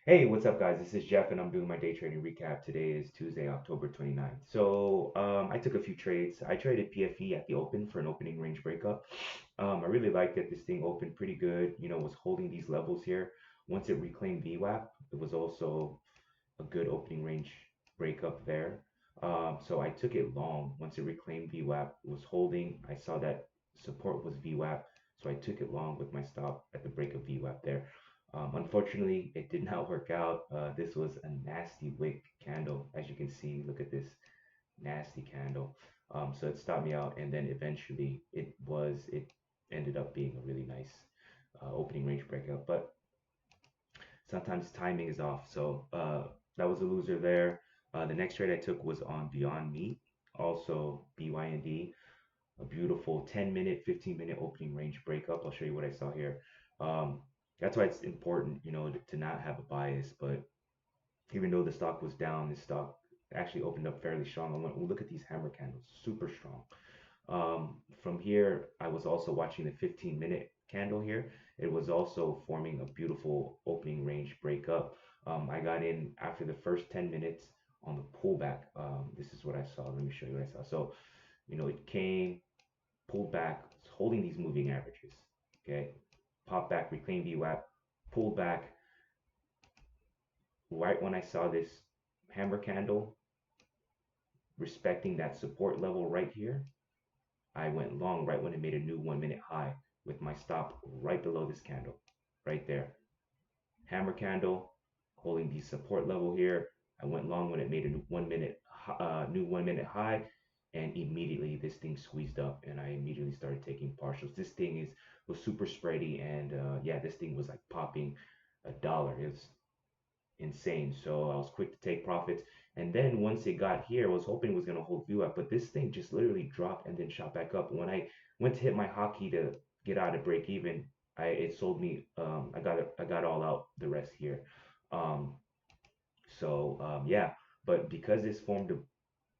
Hey, what's up, guys? This is Jeff, and I'm doing my day trading recap. Today is Tuesday, October 29th. I took a few trades. I traded PFE at the open for an opening range breakup. I really liked it. This thing opened pretty good. Was holding these levels here. Once it reclaimed VWAP, it was also a good opening range breakup there. So I took it long. Once it reclaimed VWAP, it was holding. I saw that support was VWAP, so I took it long with my stop at the break of VWAP there. Unfortunately, it did not work out. This was a nasty wick candle, as you can see. Look at this nasty candle. So it stopped me out, and then eventually it ended up being a really nice opening range breakout. But sometimes timing is off. So that was a loser there. The next trade I took was on Beyond Meat, also BYND, a beautiful 10-minute, 15-minute opening range breakup. I'll show you what I saw here. Um, that's why it's important, to not have a bias. But even though the stock was down, this stock actually opened up fairly strong. I want to look at these hammer candles, super strong. From here, I was also watching the 15-minute candle here. It was also forming a beautiful opening range breakup. I got in after the first 10 minutes on the pullback. This is what I saw. Let me show you what I saw. So, it came, pulled back, holding these moving averages. Okay, pop back, reclaim VWAP, pulled back. Right when I saw this hammer candle, respecting that support level right here, I went long right when it made a new 1 minute high with my stop right below this candle, right there. Hammer candle holding the support level here. I went long when it made a new 1 minute high, and immediately this thing squeezed up, and I immediately started taking partials. This thing was super spready, and yeah, this thing was like popping $1. It was insane. So I was quick to take profits. And then once it got here, I was hoping it was going to hold view up, but this thing just literally dropped and then shot back up. When I went to hit my hotkey to get out of break even, it sold me. I got all out the rest here. Um, yeah, but because this formed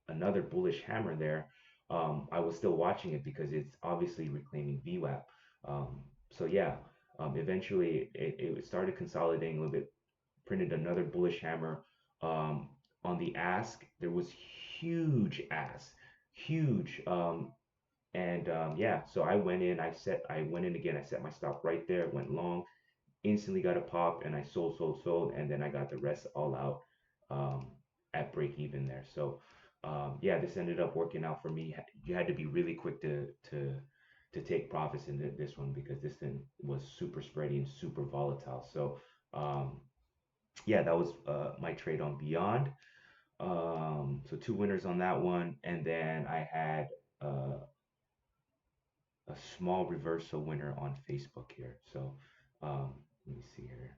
another bullish hammer there, I was still watching it because it's obviously reclaiming VWAP. Yeah, eventually it started consolidating a little bit, printed another bullish hammer. On the ask, there was huge ask, huge. Yeah, so I went in, I went in again, I set my stop right there, went long, instantly got a pop, and I sold, and then I got the rest all out um, at break even there. Yeah, this ended up working out for me. You had to be really quick to take profits in this one because this thing was super spready and super volatile. Um, yeah, that was my trade on Beyond. So two winners on that one, and then I had a small reversal winner on Facebook here. Um, let me see here.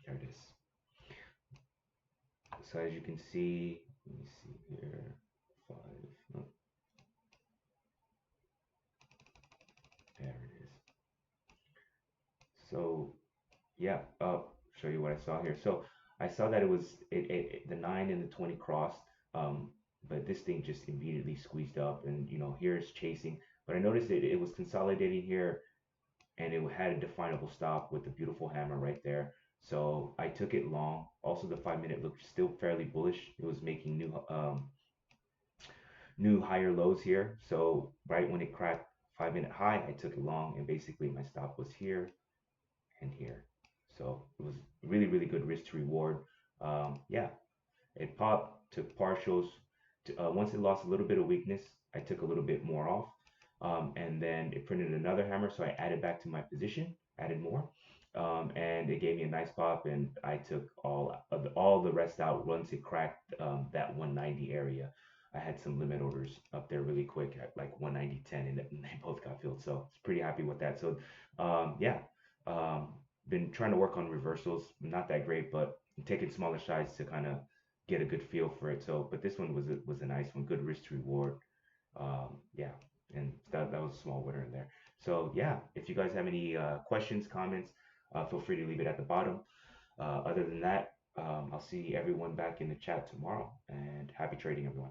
There it is. So as you can see, let me see here. Five. No, there it is. So yeah, show you what I saw here. So I saw that it was the 9 and the 20 crossed, um, but this thing just immediately squeezed up, and here it's chasing. But I noticed it was consolidating here, and it had a definable stop with the beautiful hammer right there. So I took it long. Also, the 5 minute looked still fairly bullish. It was making new higher lows here. So right when it cracked 5 minute high, I took it long, and basically my stop was here and here. So it was really, really good risk to reward. Yeah, it popped, took partials. Once it lost a little bit of weakness, I took a little bit more off. And then it printed another hammer, so I added back to my position, added more. And it gave me a nice pop, and I took all the rest out once it cracked that 190 area. I had some limit orders up there really quick at like 190.10, and they both got filled. So it's pretty happy with that. Yeah, um, been trying to work on reversals. Not that great, but taking smaller sides to kind of get a good feel for it. But this one was a nice one, good risk to reward. Yeah, and that was a small winner in there. So yeah, if you guys have any questions, comments, feel free to leave it at the bottom. Other than that, I'll see everyone back in the chat tomorrow, and happy trading, everyone.